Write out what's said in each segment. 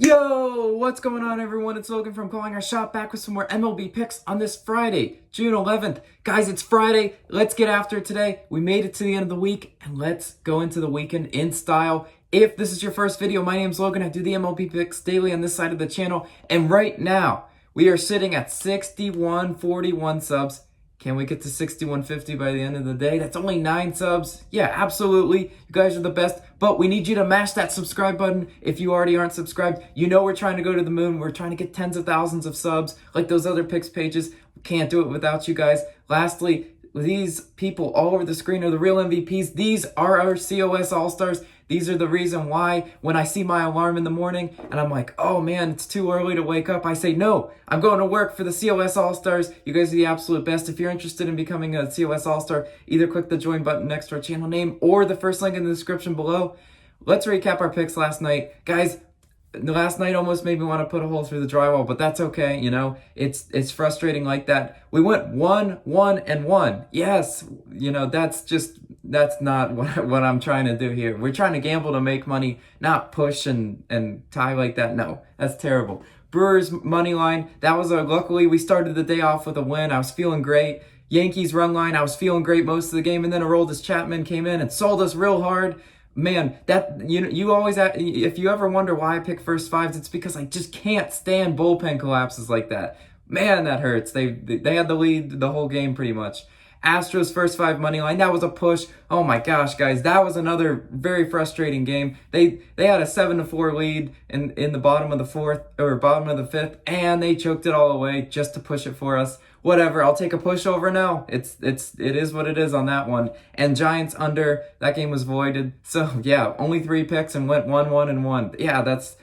Yo, what's going on, everyone? It's Logan from Calling Our Shot, back with some more MLB picks on this Friday, June 11th. Guys, it's Friday. Let's get after it today. We made it to the end of the week, and let's go into the weekend in style. If this is your first video, my name's Logan. I do the MLB picks daily on this side of the channel, and right now, we are sitting at 6141 subs. Can we get to 6150 by the end of the day? That's only 9 subs. Yeah, absolutely. You guys are the best. But we need you to mash that subscribe button if you already aren't subscribed. You know we're trying to go to the moon. We're trying to get tens of thousands of subs like those other picks pages. We can't do it without you guys. Lastly, these people all over the screen are the real MVPs. These are our COS All-Stars. These are the reason why when I see my alarm in the morning and I'm like, oh man, it's too early to wake up, I say, no, I'm going to work for the COS All-Stars. You guys are the absolute best. If you're interested in becoming a COS All-Star, either click the join button next to our channel name or the first link in the description below. Let's recap our picks last night. Guys, last night almost made me want to put a hole through the drywall, but that's okay. You know, it's frustrating like that. We went 1, 1, and 1. Yes, you know, that's not what I'm trying to do here. We're trying to gamble to make money, not push and tie like that. No, that's terrible. Brewers money line, that was luckily we started the day off with a win. I was feeling great. Yankees run line, I was feeling great most of the game, and then Aroldis Chapman came in and sold us real hard. Man, that you always, if you ever wonder why I pick first fives, it's because I just can't stand bullpen collapses like that. Man, that hurts. They had the lead the whole game pretty much. Astros first 5 money line, that was a push. Oh my gosh, guys, that was another very frustrating game. They had a 7-4 lead in the bottom of the fourth or bottom of the fifth, and they choked it all away just to push it for us. Whatever, I'll take a pushover now. It is what it is on that one. And Giants under, that game was voided. So yeah, only 3 picks and went 1, 1, and 1. Yeah, that's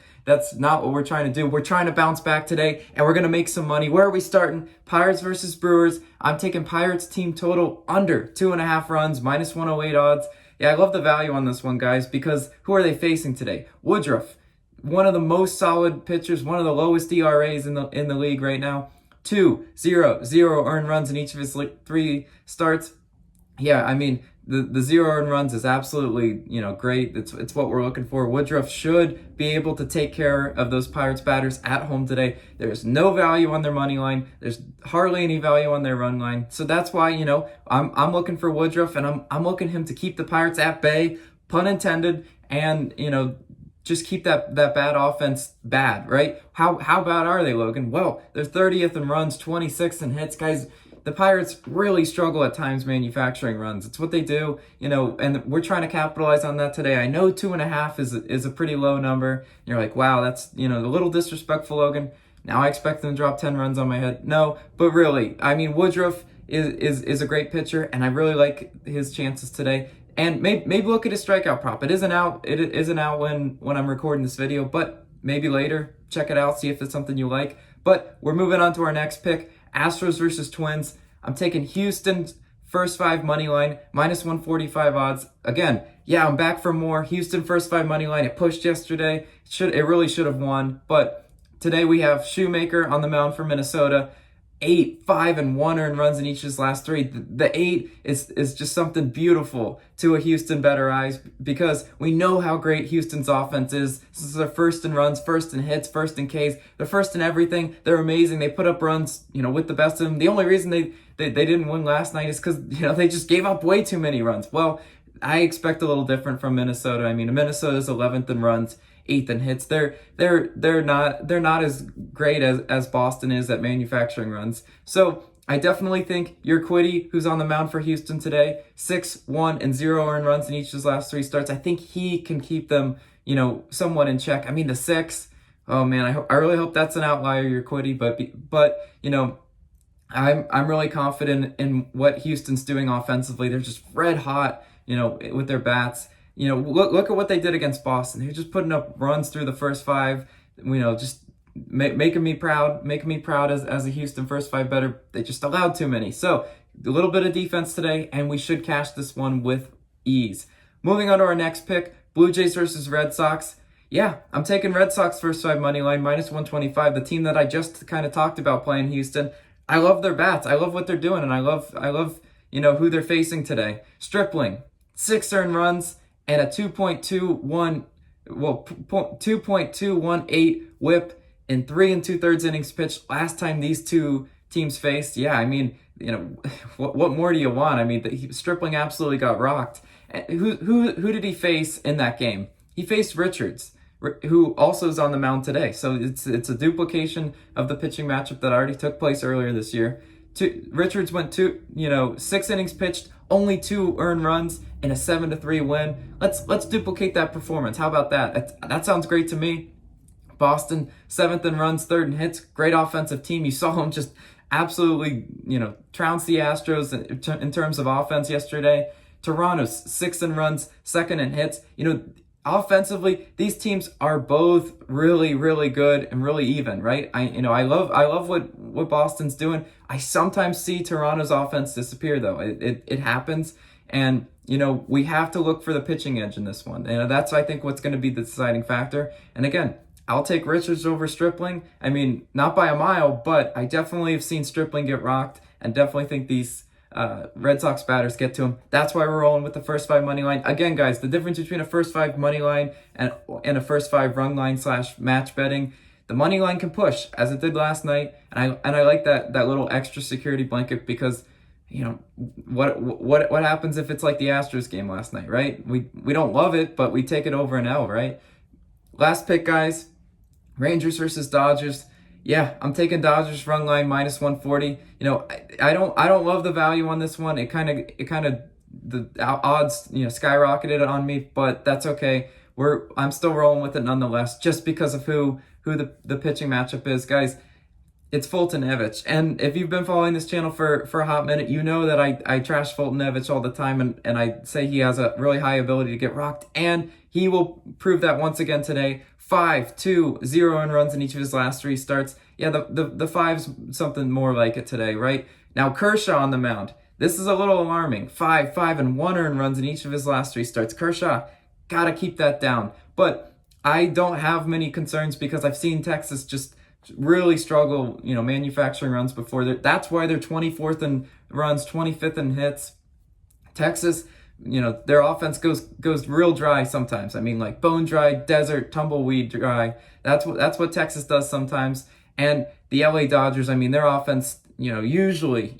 not what we're trying to do. We're trying to bounce back today, and we're going to make some money. Where are we starting? Pirates versus Brewers. I'm taking Pirates team total under 2.5 runs, minus 108 odds. Yeah, I love the value on this one, guys, because who are they facing today? Woodruff, one of the most solid pitchers, one of the lowest ERAs in the league right now. 2-0 earned runs in each of his 3 starts. Yeah, I mean, the 0 earned runs is absolutely, great. It's what we're looking for. Woodruff should be able to take care of those Pirates batters at home today. There's no value on their money line. There's hardly any value on their run line. So that's why, I'm looking for Woodruff, and I'm looking him to keep the Pirates at bay, pun intended, and, just keep that bad offense bad, right? How bad are they, Logan? Well, they're 30th in runs, 26th in hits. Guys, the Pirates really struggle at times manufacturing runs. It's what they do, and we're trying to capitalize on that today. I know 2.5 is a pretty low number. You're like, wow, that's, a little disrespectful, Logan. Now I expect them to drop 10 runs on my head. No, but really, I mean, Woodruff is a great pitcher, and I really like his chances today. And maybe look at his strikeout prop. It isn't out when I'm recording this video, but maybe later. Check it out, see if it's something you like. But we're moving on to our next pick, Astros versus Twins. I'm taking Houston's first 5 money line, minus 145 odds. Again, yeah, I'm back for more. Houston first 5 money line. It pushed yesterday. It really should have won. But today we have Shoemaker on the mound for Minnesota. 8, 5, and 1 earned runs in each of his last 3. The 8 is just something beautiful to a Houston better eyes, because we know how great Houston's offense is. This is their first in runs, first in hits, first in Ks. They're first in everything. They're amazing. They put up runs, with the best of them. The only reason they didn't win last night is because, they just gave up way too many runs. Well, I expect a little different from Minnesota. I mean, Minnesota's 11th in runs, 8th in hits. They're not as great as Boston is at manufacturing runs. So I definitely think Urquidy, who's on the mound for Houston today, 6, 1, and 0 earned runs in each of his last 3 starts. I think he can keep them, somewhat in check. I mean, the 6, oh man, I really hope that's an outlier, Urquidy, but I'm really confident in what Houston's doing offensively. They're just red hot, with their bats. Look at what they did against Boston. They're just putting up runs through the first 5, just making me proud as a Houston first 5 better. They just allowed too many. So a little bit of defense today, and we should cash this one with ease. Moving on to our next pick, Blue Jays versus Red Sox. Yeah, I'm taking Red Sox first 5 money line, minus 125, the team that I just kind of talked about playing Houston. I love their bats. I love what they're doing, and I love who they're facing today. Stripling, 6 earned runs, and a 2.21 2.218 whip in 3 2/3 innings pitched last time these two teams faced. Yeah, I mean, what more do you want? I mean, Stripling absolutely got rocked. Who did he face in that game? He faced Richards, who also is on the mound today. So it's a duplication of the pitching matchup that already took place earlier this year. Richards went 6 innings pitched, only 2 earned runs in a 7-3 win. Let's duplicate that performance. How about that? That sounds great to me. Boston 7th in runs, 3rd in hits. Great offensive team. You saw them just absolutely trounce the Astros in terms of offense yesterday. Toronto's 6th in runs, 2nd in hits. Offensively, these teams are both really, really good and really even, right? I love what Boston's doing. I sometimes see Toronto's offense disappear, though. It happens, and we have to look for the pitching edge in this one. That's, I think, what's going to be the deciding factor. And again, I'll take Richards over Stripling. I mean, not by a mile, but I definitely have seen Stripling get rocked, and definitely think these Red Sox batters get to him. That's why we're rolling with the first 5 money line. Again, guys, the difference between a first 5 money line and a first 5 run line / match betting, the money line can push as it did last night, and I like that little extra security blanket because what happens if it's like the Astros game last night, right? We don't love it, but we take it over an L, right? Last pick, guys, Rangers versus Dodgers. Yeah, I'm taking Dodgers run line -140. I don't love the value on this one. It kind of the odds skyrocketed on me, but that's okay. I'm still rolling with it nonetheless, just because of who the pitching matchup is, guys. It's Fulton-Evich, and if you've been following this channel for a hot minute, you know that I trash Fulton-Evich all the time, and I say he has a really high ability to get rocked, and he will prove that once again today. 5, 2, 0 earned runs in each of his last 3 starts. Yeah, the 5's something more like it today, right? Now Kershaw on the mound. This is a little alarming. 5, 1 earned runs in each of his last 3 starts. Kershaw, gotta keep that down. But I don't have many concerns because I've seen Texas just really struggle, manufacturing runs before. That's why they're 24th in runs, 25th in hits. Texas, their offense goes real dry sometimes. I mean, like bone dry, desert, tumbleweed dry. That's what Texas does sometimes. And the LA Dodgers, I mean, their offense, usually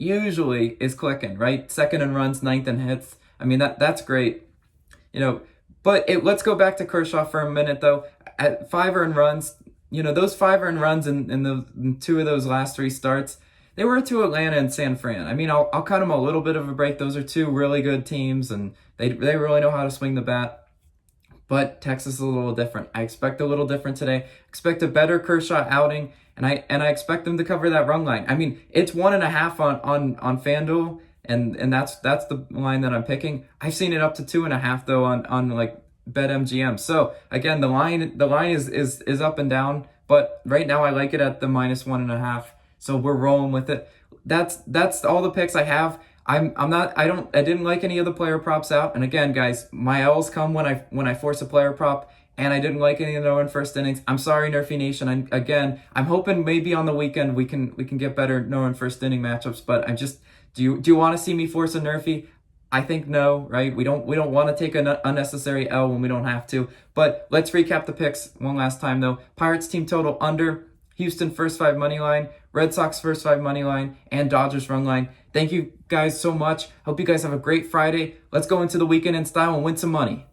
is clicking, right? 2nd in runs, 9th in hits. I mean, that's great. But let's go back to Kershaw for a minute, though. At 5 earned runs, those 5 earned runs in 2 of those last 3 starts, they were to Atlanta and San Fran. I mean, I'll cut them a little bit of a break. Those are 2 really good teams, and they really know how to swing the bat. But Texas is a little different. I expect a little different today. Expect a better Kershaw outing, and I expect them to cover that run line. I mean, it's 1.5 on FanDuel, and that's the line that I'm picking. I've seen it up to 2.5 though on like BetMGM. So again, the line is up and down, but right now I like it at the -1.5. So we're rolling with it. That's all the picks I have. I didn't like any of the player props out. And again, guys, my L's come when I force a player prop, and I didn't like any of the no in first innings. I'm sorry, NRFI Nation. I'm hoping maybe on the weekend we can get better no in first inning matchups. But do you want to see me force a NRFI? I think no, right? We don't want to take an unnecessary L when we don't have to. But let's recap the picks one last time, though. Pirates team total under, Houston first 5 money line, Red Sox first 5 money line, and Dodgers run line. Thank you guys so much. Hope you guys have a great Friday. Let's go into the weekend in style and win some money.